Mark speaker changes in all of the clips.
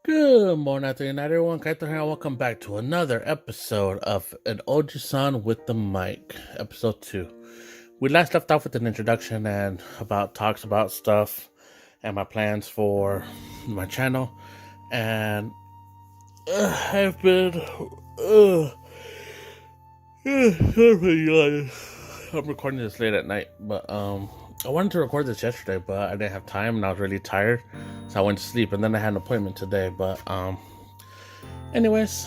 Speaker 1: Good morning, afternoon, night, everyone. Kaito here, and welcome back to another episode of an Oji-San with the mic, episode 2. We last left off with an introduction and about talks about stuff and my plans for my channel. And I've been I'm recording this late at night, but I wanted to record this yesterday, but I didn't have time and I was really tired, so I went to sleep. And then I had an appointment today. But anyways,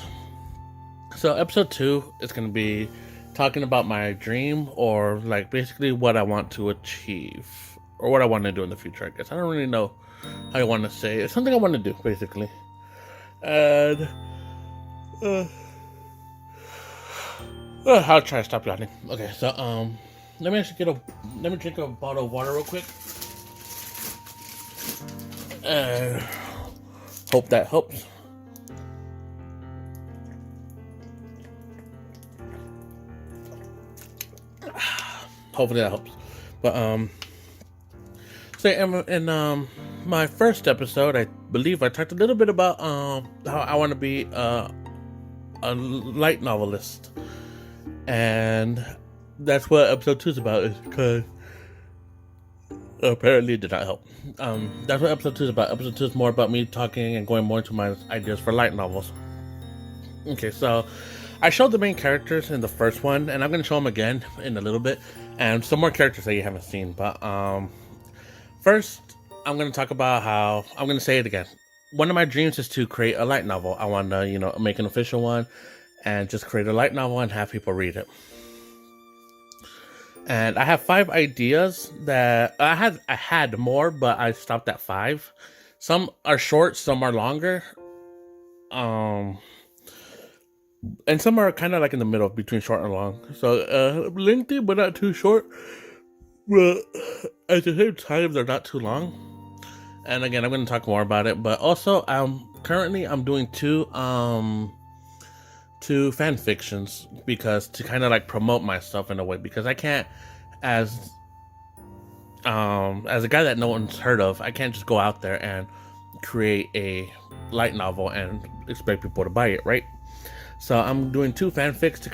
Speaker 1: so episode 2 is gonna be talking about my dream, or like basically what I want to achieve or what I want to do in the future. I guess I don't really know how I want to say it. It's something I want to do basically, and I'll try to stop yawning. Okay, so let me drink a bottle of water real quick, and hope that helps. Hopefully that helps. But so in my first episode, I believe I talked a little bit about how I want to be a light novelist, and that's what episode 2 is about. Is because apparently it did not help. That's what episode 2 is about. Episode 2 is more about me talking and going more into my ideas for light novels. Okay, so I showed the main characters in the first one, and I'm going to show them again in a little bit, and some more characters that you haven't seen. But first, I'm going to talk about how, I'm going to say it again. One of my dreams is to create a light novel. I want to, make an official one and just create a light novel and have people read it. And I have 5 ideas that I had more, but I stopped at 5. Some are short, some are longer. And some are kind of like in the middle between short and long. So lengthy but not too short. But at the same time, they're not too long. And again, I'm going to talk more about it. But also, I'm doing two fan fictions, because to kind of like promote myself in a way, because I can't, as a guy that no one's heard of, I can't just go out there and create a light novel and expect people to buy it, right? So I'm doing 2 fanfics to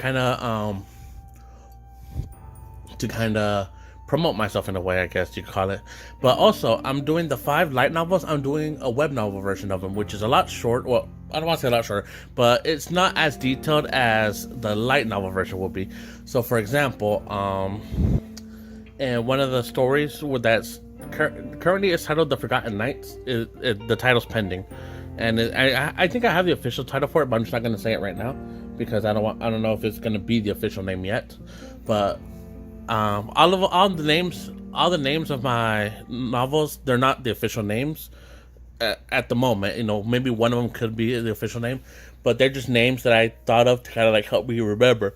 Speaker 1: kind of promote myself in a way, I guess you could call it. But also, I'm doing the 5 light novels. I'm doing a web novel version of them, which is a lot short. Well, I don't want to say a lot shorter, but it's not as detailed as the light novel version will be. So, for example, in one of the stories that's currently is titled "The Forgotten Nights," the title's pending, and I think I have the official title for it, but I'm just not going to say it right now because I don't know if it's going to be the official name yet. But all the names of my novels, they're not the official names at the moment. Maybe one of them could be the official name, but they're just names that I thought of to kind of like help me remember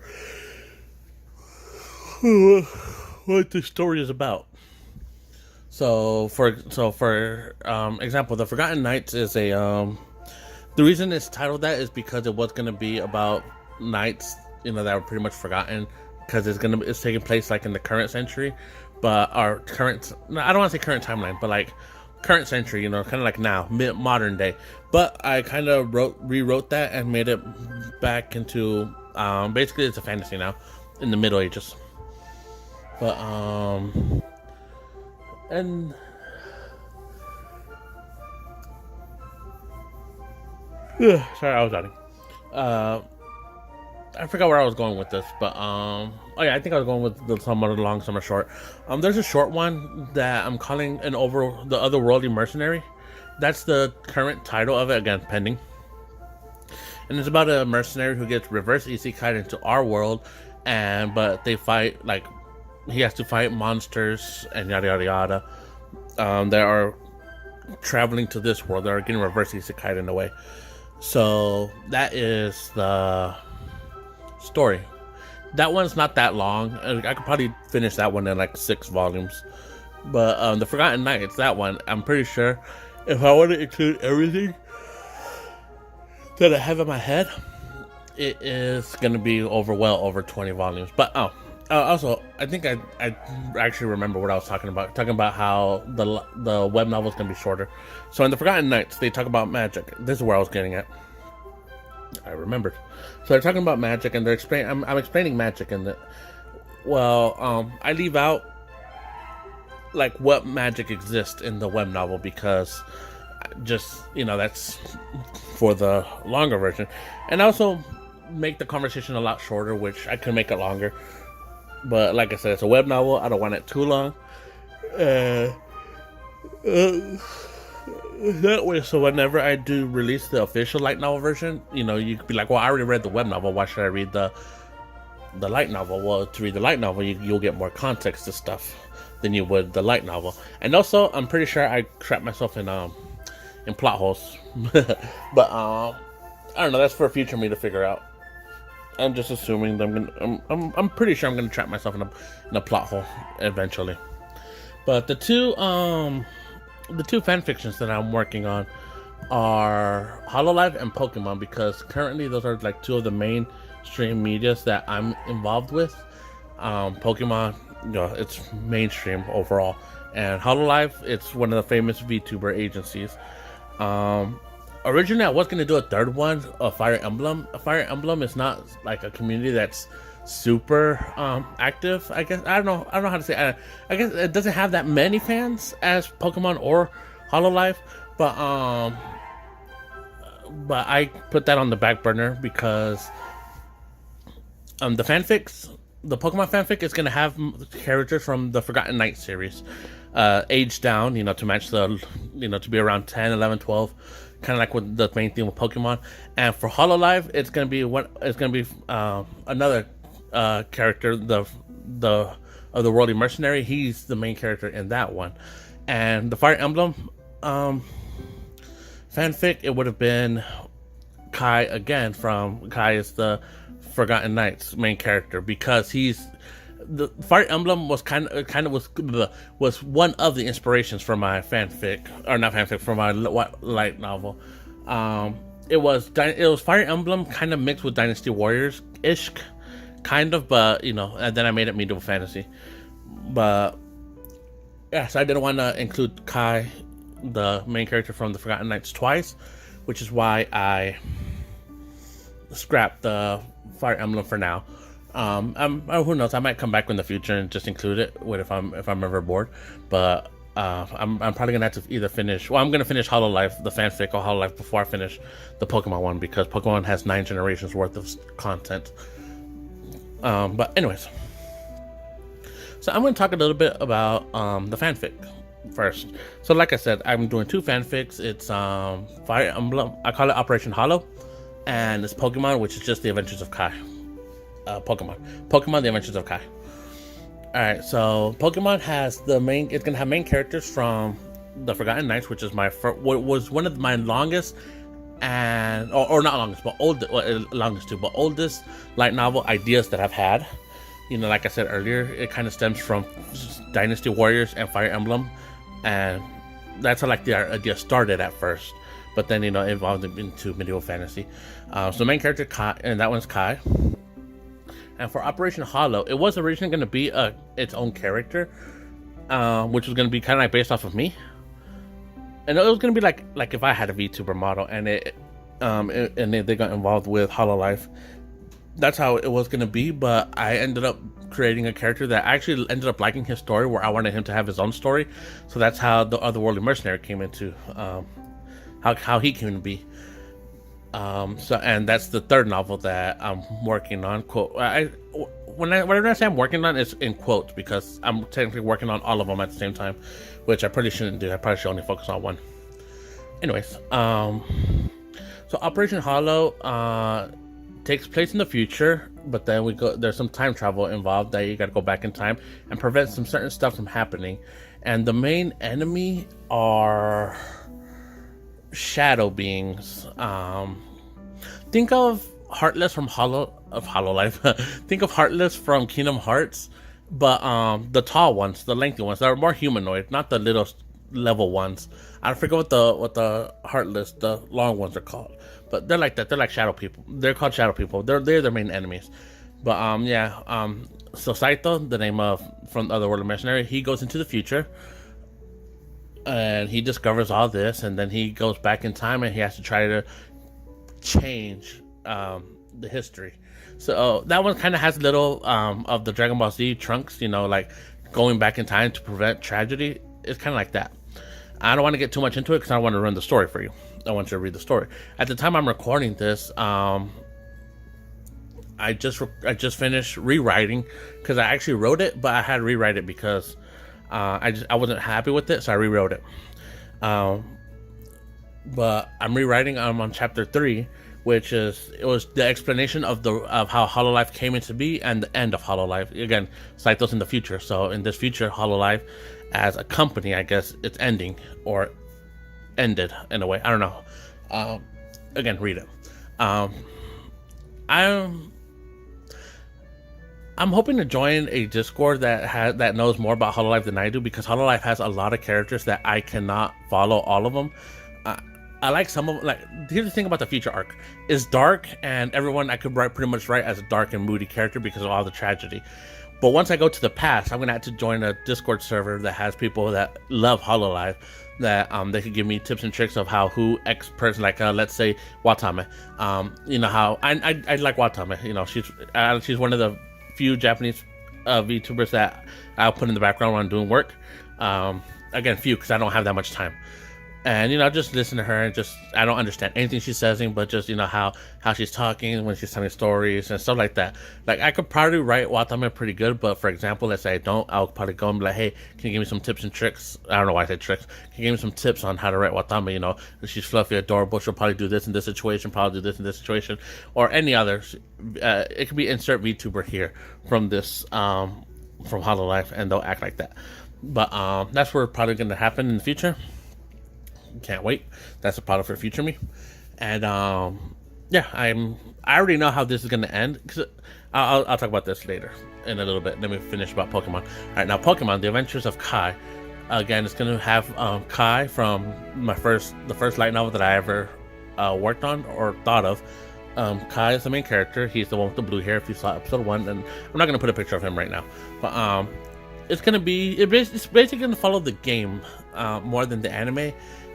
Speaker 1: what the story is about. So for example, The Forgotten Nights is the reason it's titled that is because it was going to be about nights that were pretty much forgotten, because it's taking place like in the current century, but I don't want to say current timeline, but like current century, kind of like now, modern day. But I kind of rewrote that and made it back into basically it's a fantasy now in the Middle Ages. But and sorry, I was nodding. I forgot where I was going with this, but oh yeah, I think I was going with the some of the long, some are short. There's a short one that I'm calling the Otherworldly Mercenary. That's the current title of it, again pending. And it's about a mercenary who gets reverse isekai into our world, but they fight, like he has to fight monsters and yada yada yada. That are traveling to this world. They are getting reverse isekai in a way. So that is the story. That one's not that long. I could probably finish that one in like 6 volumes. But The Forgotten Nights, that one, I'm pretty sure if I want to include everything that I have in my head, it is going to be over 20 volumes. But Also, I think I actually remember what I was talking about. Talking about how the web novel is gonna be shorter. So in the Forgotten Nights, they talk about magic. This is where I was getting at. I remembered. So they're talking about magic, and they're explaining. I'm explaining magic, and I leave out like what magic exists in the web novel because just that's for the longer version, and also make the conversation a lot shorter, which I could make it longer. But like I said, it's a web novel. I don't want it too long. Uh, that way, so whenever I do release the official light novel version, you could be like, well, I already read the web novel. Why should I read the light novel? Well, to read the light novel, you'll get more context to stuff than you would the light novel. And also, I'm pretty sure I trapped myself in plot holes. But I don't know. That's for future me to figure out. I'm just assuming that I'm pretty sure I'm gonna trap myself in a plot hole eventually. But the two fan fictions that I'm working on are Hololive and Pokemon, because currently those are like two of the mainstream medias that I'm involved with. Pokemon, it's mainstream overall, and Hololive, it's one of the famous VTuber agencies. Originally, I was gonna do a third one, a Fire Emblem. A Fire Emblem is not like a community that's super active. I guess I don't know how to say it. I guess it doesn't have that many fans as Pokemon or Hololive, but I put that on the back burner because the fanfics, the Pokemon fanfic is gonna have characters from the Forgotten Night series, aged down, to match the, to be around 10, 11, 12. Kind of like with the main theme of Pokemon. And for Hololive, it's gonna be another character, the of the Worldly Mercenary. He's the main character in that one. And the Fire Emblem fanfic, it would have been Kai again. Kai is the Forgotten Knights main character, because the Fire Emblem was was one of the inspirations for my fanfic, or not fanfic, for my light novel. It was Fire Emblem kind of mixed with Dynasty Warriors ish, kind of, but and then I made it medieval fantasy. But yes, I didn't want to include Kai, the main character from the Forgotten Knights, twice, which is why I scrapped the Fire Emblem for now. Who knows? I might come back in the future and just include it if I'm ever bored. But I'm probably gonna have to either finish. Well, I'm gonna finish Hololive, the fanfic, or Hololive before I finish the Pokemon one, because Pokemon has 9 generations worth of content. But anyways, so I'm gonna talk a little bit about the fanfic first. So like I said, I'm doing 2 fanfics. It's Fire Emblem. I call it Operation Hollow, and it's Pokemon, which is just the Adventures of Kai. Pokemon, The Adventures of Kai. Alright, so Pokemon has it's gonna have main characters from the Forgotten Nights, which is what was one of my longest or not longest, but longest too, but oldest light novel ideas that I've had. Like I said earlier, it kind of stems from Dynasty Warriors and Fire Emblem, and that's how like the idea started at first. But then it evolved into medieval fantasy. So main character Kai, and that one's Kai. And for Operation Hollow, it was originally going to be its own character, which was going to be kind of like based off of me. And it was going to be like if I had a VTuber model, and they got involved with Hololive. That's how it was going to be, but I ended up creating a character that I actually ended up liking his story, where I wanted him to have his own story. So that's how the Otherworldly Mercenary came into, how he came to be. And that's the third novel that I'm working on. Whenever I say I'm working on, it's in quotes, because I'm technically working on all of them at the same time, which I probably shouldn't do. I probably should only focus on one. Anyways, so Operation Hollow takes place in the future, but then there's some time travel involved that you gotta go back in time and prevent some certain stuff from happening. And the main enemy are shadow beings. Think of Heartless from Hololive. Think of Heartless from Kingdom Hearts, but the tall ones, the lengthy ones, that are more humanoid, not the little level ones. I forget what the Heartless, the long ones, are called, but they're like that. They're like shadow people. They're called shadow people. They're their main enemies. But So Saito, the name of from the Otherworldly Mercenary, he goes into the future and he discovers all this, and then he goes back in time and he has to try to change the history. So that one kind of has little of the Dragon Ball Z Trunks, like going back in time to prevent tragedy. It's kind of like that. I don't want to get too much into it because I don't want to ruin the story for you. I want you to read the story. At the time I'm recording this, I just finished rewriting because I actually wrote it, but I had to rewrite it because I wasn't happy with it, so I rewrote it. But I'm rewriting. I'm on chapter 3, which it was the explanation of how Hololive came into be and the end of Hololive. Again, Saito's in the future, so in this future, Hololive as a company, I guess it's ending or ended in a way. I don't know. Again, read it. I'm hoping to join a Discord that knows more about Hololive than I do, because Hololive has a lot of characters that I cannot follow all of them. I like some of them. Like, here's the thing about the future arc: it's dark, and everyone I could pretty much write as a dark and moody character because of all the tragedy. But once I go to the past, I'm gonna have to join a Discord server that has people that love Hololive, that they could give me tips and tricks of who X person, like let's say Watame. How I like Watame. She's one of the few Japanese VTubers that I'll put in the background when I'm doing work. Again, few, because I don't have that much time. And just listen to her, and I don't understand anything she's saying, but just how she's talking when she's telling stories and stuff like that. Like, I could probably write Watame pretty good, but for example, let's say I don't, I'll probably go and be like, hey, can you give me some tips and tricks? I don't know why I said tricks. Can you give me some tips on how to write Watame? She's fluffy, adorable, she'll probably do this in this situation, probably do this in this situation, or any other. It could be insert VTuber here from this from Hololive, and they'll act like that. But that's what's probably going to happen in the future. Can't wait. That's a product for future me. And yeah, I already know how this is going to end, because I'll talk about this later in a little bit. Let me finish about Pokemon. All right, now Pokemon: The Adventures of Kai. Again, it's going to have Kai from the first light novel that I ever worked on or thought of. Kai is the main character. He's the one with the blue hair, if you saw episode 1, and I'm not going to put a picture of him right now, but it's basically going to follow the game more than the anime.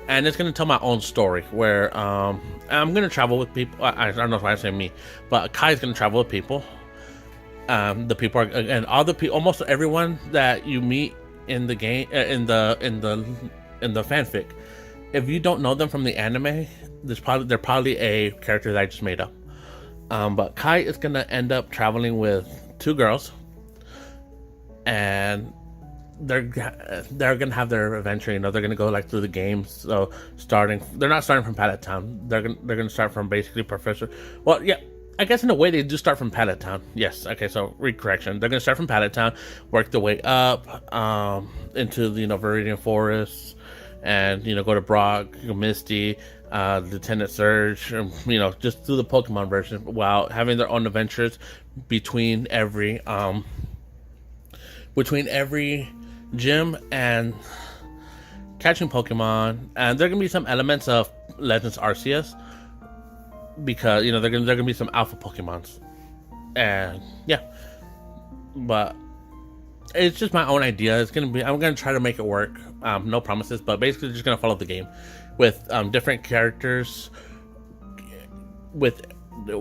Speaker 1: And it's going to tell my own story, where I'm going to travel with people. I don't know why I say me, but Kai's going to travel with people. The people are, and all the people, almost everyone that you meet in the game, in the fanfic, if you don't know them from the anime, they're probably a character that I just made up. But Kai is going to end up traveling with 2 girls, and they're gonna have their adventure. They're gonna go through the games. So they're not starting from Pallet Town. They're gonna start from basically Professor. Well, yeah, I guess in a way they do start from Pallet Town. Yes. Okay. So correction. They're gonna start from Pallet Town, work their way up into the Viridian Forest, and go to Brock, Misty, Lieutenant Surge, just do the Pokemon version while having their own adventures between every gym and catching Pokemon. And there are gonna be some elements of Legends Arceus, because there are gonna be some alpha Pokemons, and yeah. But it's just my own idea. I'm gonna try to make it work. No promises, but basically just gonna follow the game with different characters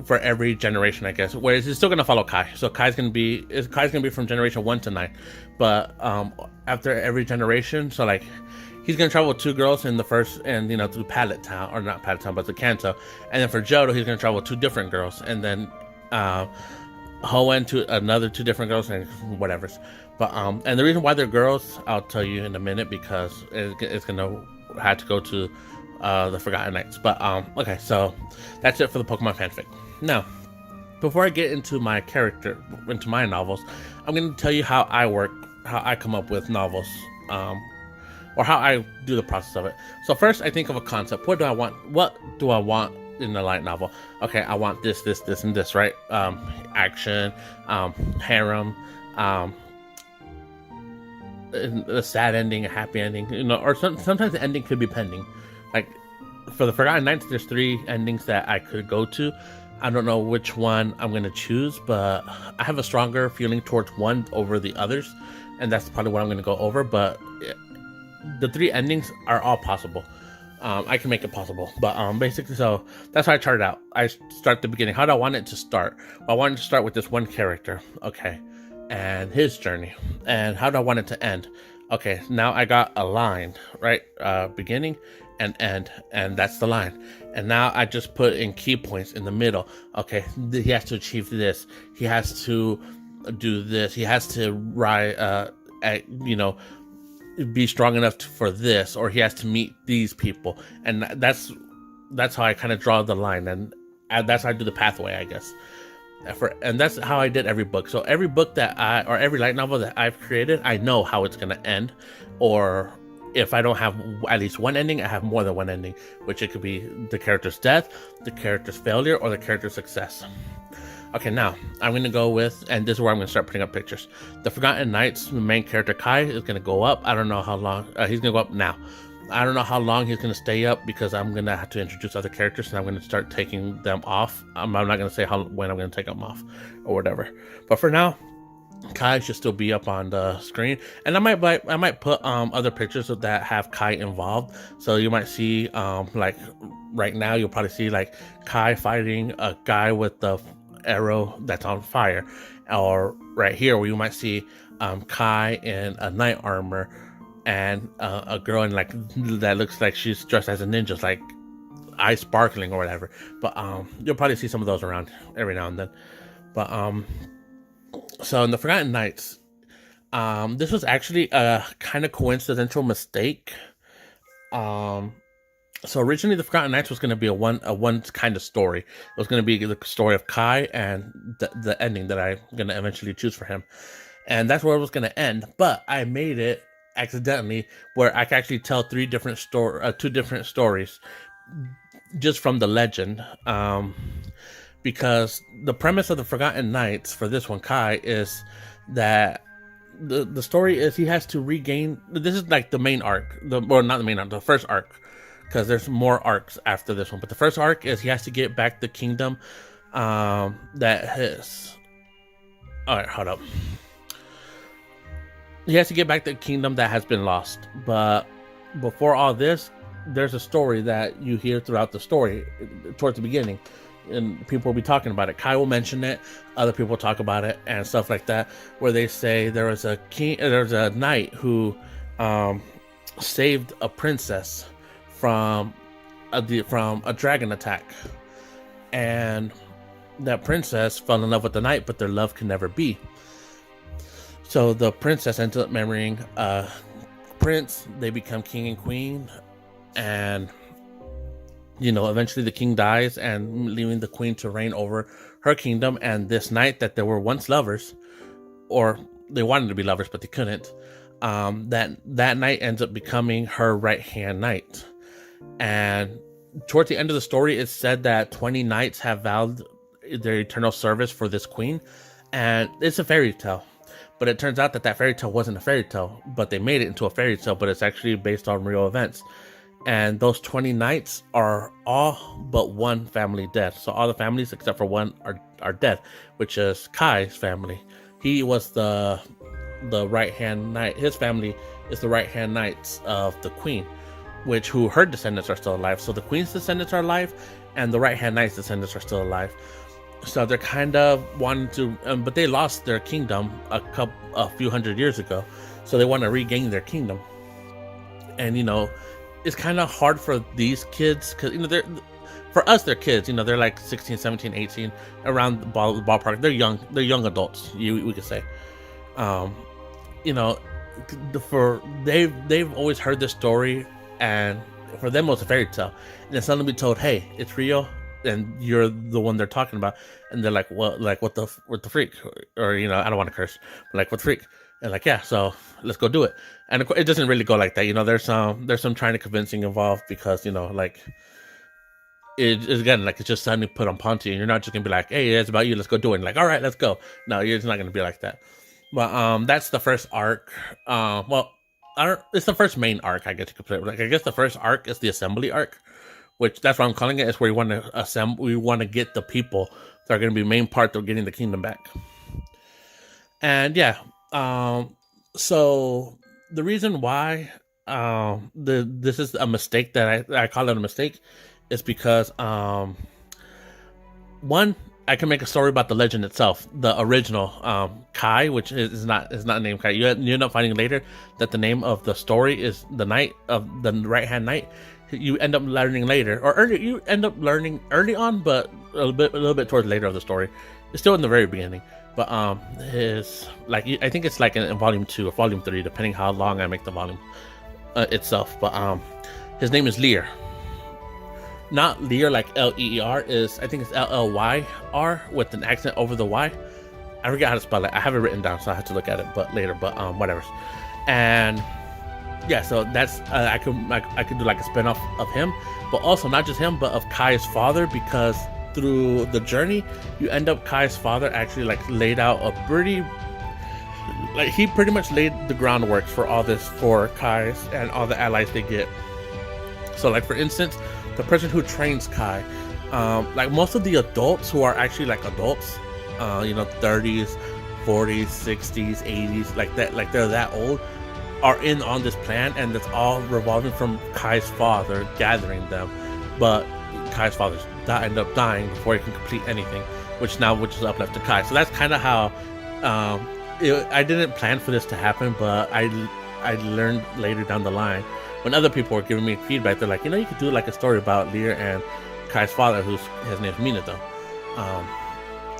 Speaker 1: for every generation, I guess. Whereas it's still gonna follow Kai. So Kai's gonna be from generation 1 to 9, but after every generation, so he's gonna travel with 2 girls in the first, and through Pallet Town, or not Pallet Town, but the Kanto, and then for Johto, he's gonna travel with 2 different girls, and then Hoenn to another 2 different girls, and whatever's. But and the reason why they're girls, I'll tell you in a minute, because it's gonna have to go to the Forgotten Knights. But okay, so that's it for the Pokemon fanfic. Now, before I get into my character, into my novels, I'm going to tell you how I work, how I come up with novels, or how I do the process of it. So first, I think of a concept. What do I want in a light novel? Okay, I want this, and this, right? Action, harem, a sad ending, a happy ending, or sometimes the ending could be pending. Like, for the Forgotten Knights, there's 3 endings that I could go to. I don't know which one I'm gonna choose, but I have a stronger feeling towards one over the others, and that's probably what I'm gonna go over. But the three endings are all possible. I can make it possible, but basically, so that's how I charted out. I start the beginning. How do I want it to start? Well, I wanted to start with this one character, okay, and his journey. And how do I want it to end? Okay, now I got a line, right? Beginning and end, and that's the line. And now I just put in key points in the middle. Okay, he has to achieve this. He has to do this. He has to ride, be strong enough for this, or he has to meet these people, and that's how I kind of draw the line, and that's how I do the pathway, I guess. And that's how I did every book. So every book or every light novel that I've created, I know how it's gonna end, or if I don't have at least one ending, I have more than one ending, which it could be the character's death, the character's failure, or the character's success. Okay, now I'm going to go with, and this is where I'm going to start putting up pictures. The Forgotten Knights, the main character Kai, is going to go up. I don't know how long. He's going to go up now. I don't know how long he's going to stay up because I'm going to have to introduce other characters and I'm going to start taking them off. I'm not going to say when I'm going to take them off or whatever. But for now, Kai should still be up on the screen, and I might put other pictures that have Kai involved. So you might see like right now you'll probably see like Kai fighting a guy with the arrow that's on fire, or right here where you might see Kai in a knight armor and a girl in like that looks like she's dressed as a ninja, like eyes sparkling or whatever. But you'll probably see some of those around every now and then. But so in the Forgotten Knights, this was actually a kind of coincidental mistake. So originally, the Forgotten Knights was going to be a one kind of story. It was going to be the story of Kai and the ending that I'm going to eventually choose for him, and that's where it was going to end. But I made it accidentally where I can actually tell two different stories just from the legend. Because the premise of the Forgotten Knights for this one, Kai, is that the story is he has to regain. This is like the main arc, not the main arc, the first arc. Because there's more arcs after this one, but the first arc is he has to get back the kingdom that his. All right, hold up. He has to get back the kingdom that has been lost. But before all this, there's a story that you hear throughout the story, towards the beginning, and people will be talking about it. Kai will mention it, other people talk about it, and stuff like that, where they say there was a knight who saved a princess from a dragon attack, and that princess fell in love with the knight, but their love can never be. So the princess ends up marrying a prince. They become king and queen, and eventually the king dies, and leaving the queen to reign over her kingdom. And this knight that they were once lovers, or they wanted to be lovers but they couldn't, that knight ends up becoming her right hand knight. And towards the end of the story, it's said that 20 knights have vowed their eternal service for this queen, and it's a fairy tale. But it turns out that fairy tale wasn't a fairy tale, but they made it into a fairy tale, but it's actually based on real events. And those 20 knights are all but one family dead. So all the families except for one are dead, which is Kai's family. He was the right-hand knight. His family is the right-hand knights of the queen, who her descendants are still alive. So the queen's descendants are alive, and the right-hand knight's descendants are still alive. So they're kind of wanting to, but they lost their kingdom a few hundred years ago. So they want to regain their kingdom. And it's kind of hard for these kids because for us they're kids. They're like 16, 17, 18, around the ballpark. They're young adults. We could say. They've always heard this story. And for them, it was a fairy tale. And then suddenly be told, "Hey, it's real," and you're the one they're talking about. And they're like, "Well, like what the freak?" Or I don't want to curse, but like what the freak? And like, yeah, so let's go do it. And it doesn't really go like that. There's some trying to convincing involved because like it's just suddenly put on you. And you're not just gonna be like, "Hey, it's about you. Let's go do it." And like, all right, let's go. No, it's not gonna be like that. But that's the first arc. It's the first main arc, I guess you could put it. Like, I guess the first arc is the assembly arc, which that's what I'm calling it. Is where you want to assemble. We want to get the people that are going to be main part of getting the kingdom back. And yeah, so the reason why this is a mistake that I call it a mistake is because one, I can make a story about the legend itself, the original Kai, which is not named Kai. You end up finding later that the name of the story is the Knight of the Right Hand Knight. You end up learning later, or early. You end up learning early on, but a little bit towards later of the story. It's still in the very beginning, but his I think it's like in volume 2 or volume 3, depending how long I make the volume itself. But his name is Lear. Not Lear like Leer, is I think it's Llyr with an accent over the Y. I forget how to spell it. I have it written down, so I have to look at it later. But whatever. And yeah, so that's I could do like a spinoff of him, but also not just him, but of Kai's father, because through the journey, you end up Kai's father actually like laid out a pretty, like he pretty much laid the groundwork for all this for Kai's and all the allies they get. So like for instance, the person who trains Kai, like most of the adults who are actually like adults, 30s, 40s, 60s, 80s, like that, like they're that old, are in on this plan, and it's all revolving from Kai's father gathering them. But Kai's father end up dying before he can complete anything, which is up left to Kai. So that's kind of how I didn't plan for this to happen, but I learned later down the line when other people were giving me feedback. They're like, you could do like a story about Lear and Kai's father, his name is Minato.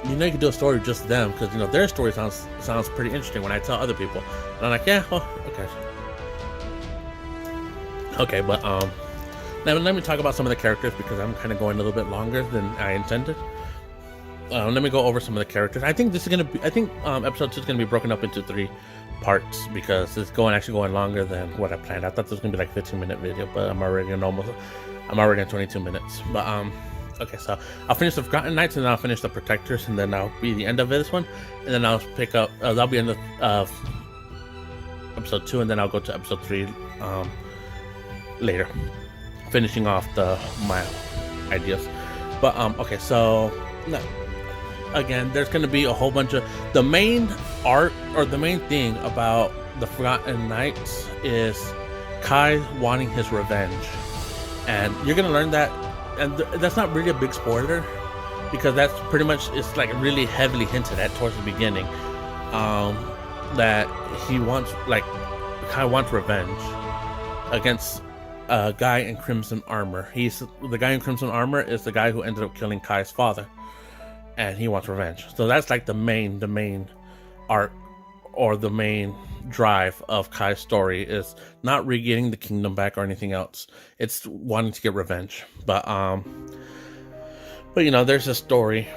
Speaker 1: You could do a story with just them, because their story sounds pretty interesting when I tell other people. And I'm like, yeah, well, okay, but now let me talk about some of the characters, because I'm kind of going a little bit longer than I intended. Let me go over some of the characters. I think episode 2 is gonna be broken up into 3 parts, because it's actually going longer than what I planned. I thought this was gonna be like a 15-minute video, but I'm already on 22 minutes. But okay, so I'll finish the Forgotten Knights, and then I'll finish the Protectors, and then I'll be the end of this one, and then I'll pick up. That'll be end of episode 2, and then I'll go to episode 3 later, finishing off my ideas. But okay, so again, there's going to be a whole bunch of the main art, or the main thing about the Forgotten Knights is Kai wanting his revenge, and you're going to learn that. And that's not really a big spoiler, because that's pretty much, it's like really heavily hinted at towards the beginning, that Kai wants revenge against a guy in crimson armor. The guy in crimson armor is the guy who ended up killing Kai's father, and he wants revenge. So that's like the main arc, or the main drive of Kai's story, is not regaining the kingdom back or anything else. It's wanting to get revenge. But there's a story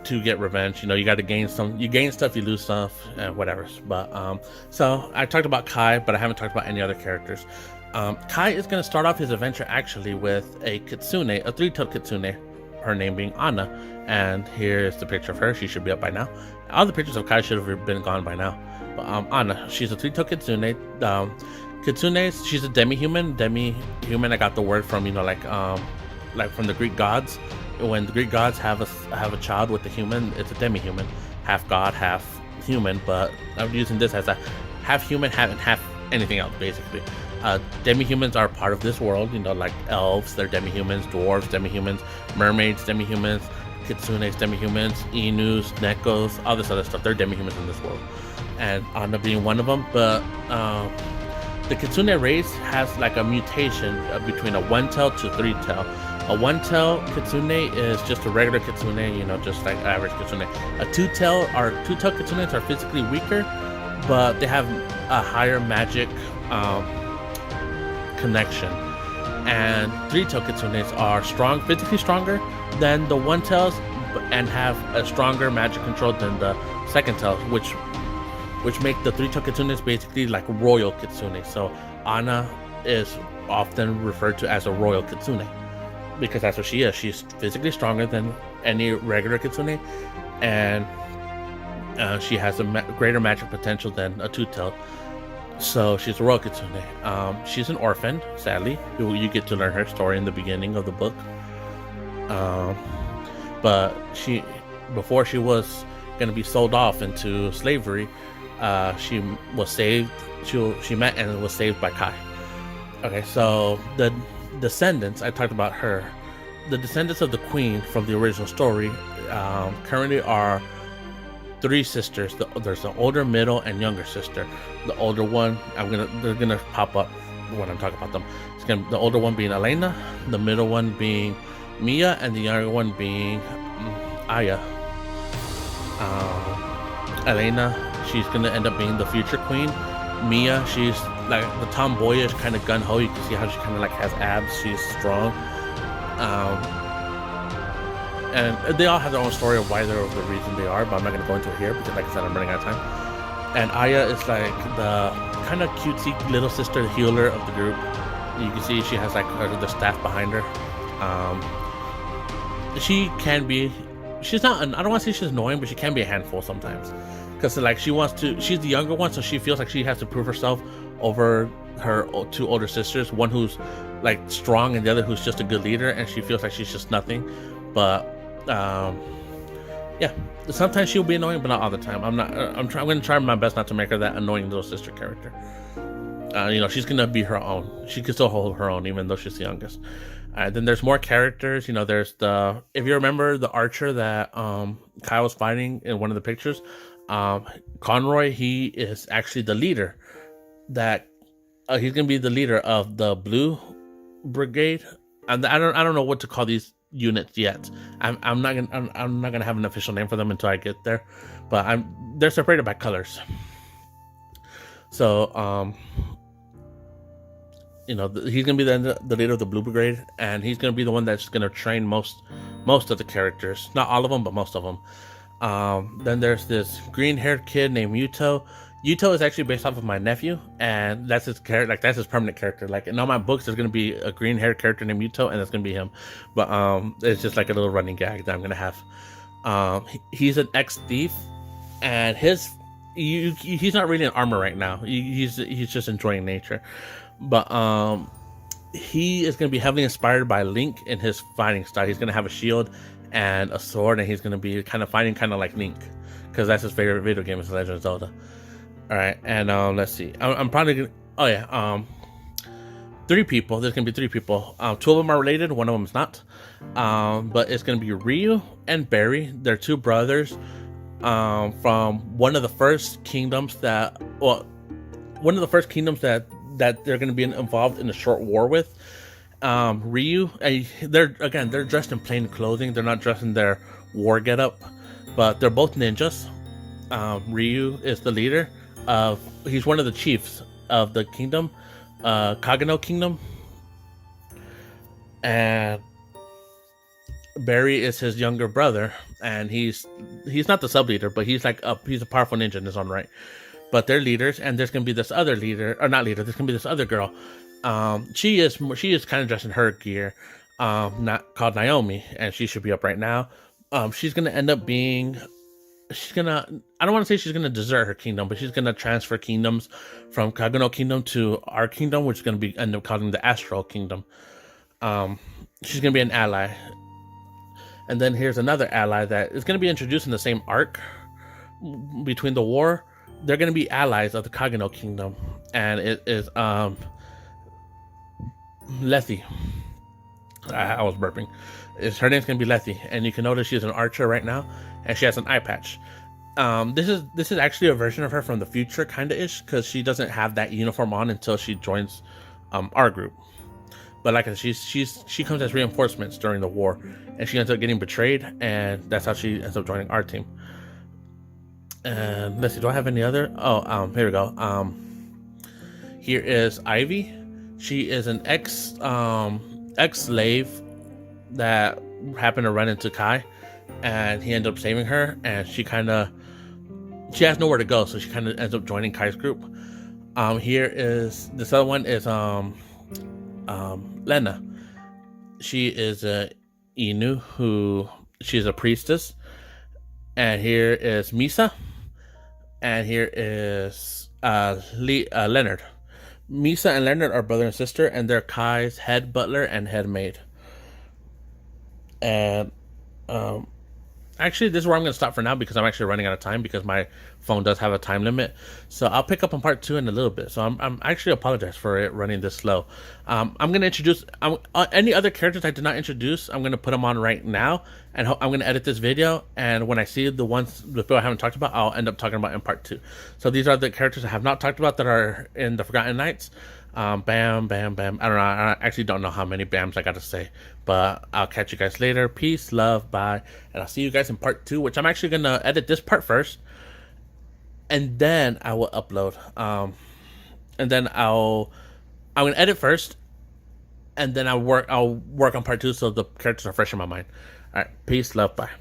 Speaker 1: to get revenge. You got to gain some. You gain stuff, you lose stuff, and whatever. But so I talked about Kai, but I haven't talked about any other characters. Kai is going to start off his adventure actually with a kitsune, a 3-tailed kitsune, her name being Anna. And here's the picture of her. She should be up by now. All the pictures of Kai should have been gone by now. But Anna, she's a 3-tailed kitsune. Kitsunes, she's a demi-human. Demi-human, I got the word from, like from the Greek gods. When the Greek gods have a child with a human, it's a demi-human, half god, half human. But I'm using this as a half human, half anything else, basically. Demi-humans are part of this world, like elves, they're demi-humans, dwarves, demi-humans, mermaids, demi-humans, kitsunes, demi-humans, inus, nekos, all this other stuff. They're demi-humans in this world, and Anna being one of them. But the kitsune race has like a mutation between a 1-tail to 3-tail. A 1-tail kitsune is just a regular kitsune, just like average kitsune. A 2-tail kitsunes are physically weaker, but they have a higher magic connection. And 3-tailed kitsunes are physically stronger than the 1-tails, and have a stronger magic control than the 2nd-tail, which make the 3-tailed kitsunes basically like royal kitsune. So Anna is often referred to as a royal kitsune, because that's what she is. She's physically stronger than any regular kitsune, and she has a greater magic potential than a 2-tailed So she's a royal kitsune. She's an orphan, sadly. You get to learn her story in the beginning of the book. Um, but before she was going to be sold off into slavery, she was saved. She met and was saved by Kai. Okay, so the descendants, I talked about her. The descendants of the queen from the original story currently are three sisters. There's an older, middle, and younger sister. The older one, they're gonna pop up when I'm talking about them. The older one being Elena, the middle one being Mia, and the younger one being Aya. Elena, she's gonna end up being the future queen. Mia, she's like the tomboyish kind of gun ho. You can see how she kind of like has abs. She's strong. And they all have their own story of why they're the reason they are, but I'm not going to go into it here because, like I said, I'm running out of time. And Aya is like the kind of cutesy little sister, the healer of the group. You can see she has like the staff behind her. She can be, she's not, I don't want to say she's annoying, but she can be a handful sometimes. Because like she's the younger one, so she feels like she has to prove herself over her two older sisters. One who's like strong and the other who's just a good leader, and she feels like she's just nothing. But yeah, sometimes she'll be annoying, but not all the time. I'm going to try my best not to make her that annoying little sister character. She's going to be her own. She can still hold her own, even though she's the youngest. Then there's more characters. There's if you remember the archer that Kai was fighting in one of the pictures, Conroy, he is actually the leader. He's going to be the leader of the Blue Brigade. And I don't know what to call these units yet. I'm not gonna have an official name for them until I get there, but they're separated by colors. So he's gonna be the leader of the Blue Brigade, and he's gonna be the one that's gonna train most of the characters, not all of them, but most of them. Then there's this green-haired kid named Yuto. Yuto is actually based off of my nephew, and that's his character. Like that's his permanent character. Like in all my books, there's gonna be a green-haired character named Yuto, and that's gonna be him. But it's just like a little running gag that I'm gonna have. He's an ex-thief, and he's not really in armor right now. He's just enjoying nature. But he is gonna be heavily inspired by Link in his fighting style. He's gonna have a shield and a sword, and he's gonna be kind of fighting kind of like Link, because that's his favorite video game is Legend of Zelda. All right, and let's see. I'm probably gonna. Oh yeah, 3 people. There's gonna be 3 people. 2 of them are related. One of them is not. But it's gonna be Ryu and Barry. They're 2 brothers. From one of the first kingdoms that they're gonna be involved in a short war with. Ryu. They're dressed in plain clothing. They're not dressed in their war getup, but they're both ninjas. Ryu is the leader. He's one of the chiefs of the kingdom, Kagano Kingdom, and Barry is his younger brother, and he's not the sub leader, but he's a powerful ninja in his own right. But they're leaders, and there's gonna be this other leader, or not leader. There's gonna be this other girl. She is kind of dressed in her gear, not called Naomi, and she should be up right now. She's gonna end up being. I don't want to say she's going to desert her kingdom, but she's going to transfer kingdoms from Kagano Kingdom to our kingdom, which is going to end up calling the Astral Kingdom. She's going to be an ally. And then here's another ally that is going to be introduced in the same arc between the war. They're going to be allies of the Kagano Kingdom, and it is Letty. I was burping. Her name's gonna be Letty, and you can notice she's an archer right now, and she has an eye patch. This is actually a version of her from the future, kinda ish, because she doesn't have that uniform on until she joins our group. But like I said, she comes as reinforcements during the war, and she ends up getting betrayed, and that's how she ends up joining our team. And let's see, do I have any other? Oh, here we go. Here is Ivy. She is an ex-slave that happened to run into Kai, and he ended up saving her, and she has nowhere to go, so she kind of ends up joining Kai's group. Here is this other one is Lena. She is a Inu she's a priestess. And here is Misa, and here is Leonard. Misa and Leonard are brother and sister, and they're Kai's head butler and head maid. And um, actually, this is where I'm going to stop for now because I'm actually running out of time because my phone does have a time limit. So I'll pick up on part two in a little bit. So I'm actually apologize for it running this slow. I'm going to introduce any other characters I did not introduce. I'm going to put them on right now, and I'm going to edit this video. And when I see the ones the people I haven't talked about, I'll end up talking about in part two. So these are the characters I have not talked about that are in the Forgotten Knights. Bam, bam, bam. I don't know. I actually don't know how many bams I got to say, but I'll catch you guys later. Peace, love, bye, and I'll see you guys in part two, which I'm actually gonna edit this part first, and then I will upload. And then I'm gonna edit first, and then I'll work on part two so the characters are fresh in my mind. All right, peace, love, bye.